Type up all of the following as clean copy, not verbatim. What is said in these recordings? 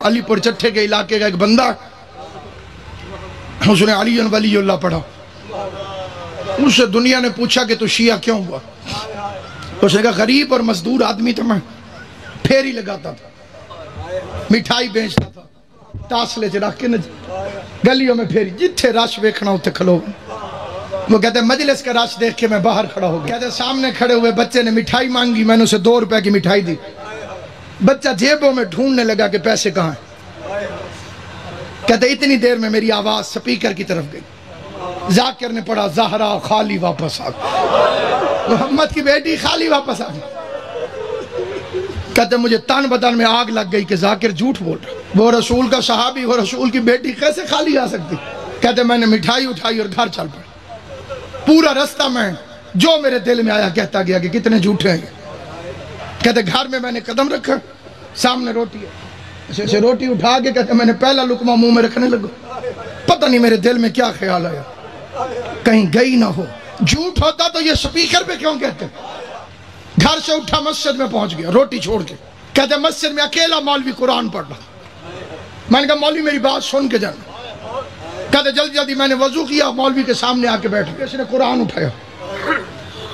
علی پور چٹھے کے علاقے کا ایک بندہ، اس نے علی ولی اللہ پڑھا. اس سے دنیا نے پوچھا کہ تو شیعہ کیوں ہوا؟ اس نے کہا غریب اور مزدور آدمی تھا، میں پھیری لگاتا تھا، مٹھائی بیچتا تھا، تاسلے سے رکھ کے گلیوں میں پھیری، جتھے رش ویکھنا ہوتے کھلو. وہ کہتے ہیں مجلس کا رش دیکھ کے میں باہر کھڑا ہو گیا. کہتے ہیں سامنے کھڑے ہوئے بچے نے مٹھائی مانگی، میں نے اسے 2 روپے کی مٹھائی دی. بچہ جیبوں میں ڈھونڈنے لگا کہ پیسے کہاں ہیں. کہتے ہیں اتنی دیر میں میری آواز سپیکر کی طرف گئی. ذاکر نے پڑھا زہرا خالی واپس آ گئی، محمد کی بیٹی خالی واپس آ گئی. کہتے ہیں مجھے تن بدن میں آگ لگ گئی کہ ذاکر جھوٹ بول رہا، وہ رسول کا صحابی، وہ رسول کی بیٹی کیسے خالی آ سکتی. کہتے ہیں میں نے مٹھائی اٹھائی اور گھر چل پڑا. پورا رستہ میں جو میرے دل میں آیا کہتا گیا کہ کتنے جھوٹے ہیں. کہتے گھر میں نے قدم رکھا، سامنے روٹی ہے، اسے روٹی اٹھا کے کہتے میں نے پہلا لقمہ منہ میں رکھنے لگا. پتہ نہیں میرے دل میں کیا خیال آیا، کہیں گئی نہ ہو. جھوٹ ہوتا تو یہ سپیکر پہ کیوں کہتے. گھر سے اٹھا، مسجد میں پہنچ گیا روٹی چھوڑ کے. کہتے مسجد میں اکیلا مولوی قرآن پڑھ رہا. میں نے کہا مولوی میری بات سن کے جانا. کہتے جلدی جلدی میں نے وضو کیا، مولوی کے سامنے آ کے بیٹھ گیا. اس نے قرآن اٹھایا،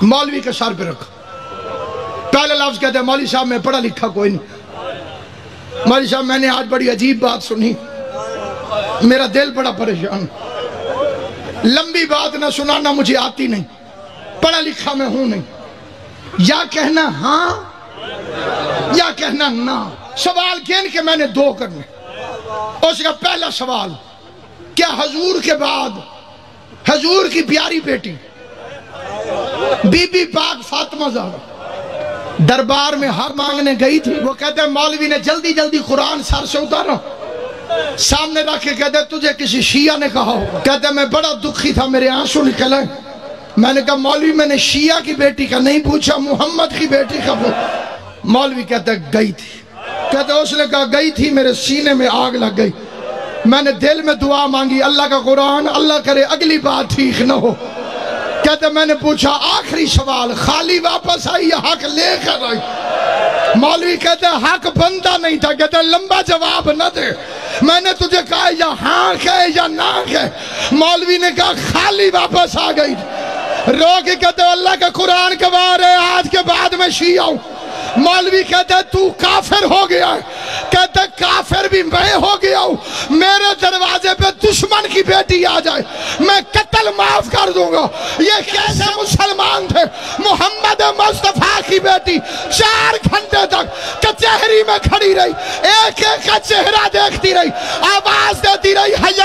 مولوی کے سر پہ رکھا. پہلے لفظ کہتے ہیں مولوی صاحب میں پڑھا لکھا کوئی نہیں. مولوی صاحب میں نے آج بڑی عجیب بات سنی، میرا دل بڑا پریشان. لمبی بات نہ سنانا مجھے آتی نہیں، پڑھا لکھا میں ہوں نہیں. یا کہنا ہاں یا کہنا نہ. سوال گن کے میں نے 2 کرنے. اس کا پہلا سوال، کیا حضور کے بعد حضور کی پیاری بیٹی بی بی پاک فاطمہ زہرا دربار میں ہر مانگنے گئی تھی؟ وہ کہتے ہیں مولوی نے جلدی جلدی قرآن سر سے اتارا، سامنے رکھ کے کہتے تجھے کسی شیعہ نے کہا ہوگا. کہتے میں بڑا دکھی تھا، میرے آنسو نکلے. میں نے کہا مولوی میں نے شیعہ کی بیٹی کا نہیں پوچھا، محمد کی بیٹی کا پوچھا. مولوی کہتے گئی تھی. کہتے اس نے کہا گئی تھی، میرے سینے میں آگ لگ گئی. میں نے دل میں دعا مانگی، اللہ کا قرآن، اللہ کرے اگلی بات ٹھیک نہ ہو. کہتے میں نے پوچھا آخری سوال، خالی واپس آئی یا حق لے کر آئی؟ مولوی کہتے حق بندہ نہیں تھا. کہتے لمبا جواب نہ دے، میں نے تجھے کہا یا ہاں کہے یا نہ کہے. مولوی نے کہا خالی واپس آ گئی. رو کے کہتے اللہ کا قرآن گواہ ہے، آج کے بعد میں شیعہ ہوں. مولوی کہتا ہے تو کافر ہو گیا ہے. کہتا ہے کافر بھی میں ہو گیا ہوں. میرے دروازے پہ دشمن کی بیٹی آ جائے میں قتل معاف کر دوں گا. یہ کیسے مسلمان تھے؟ محمد مصطفیٰ کی بیٹی 4 گھنٹے تک کچہری میں کھڑی رہی، ایک ایک کا چہرہ دیکھتی رہی، آواز دیتی رہی، حی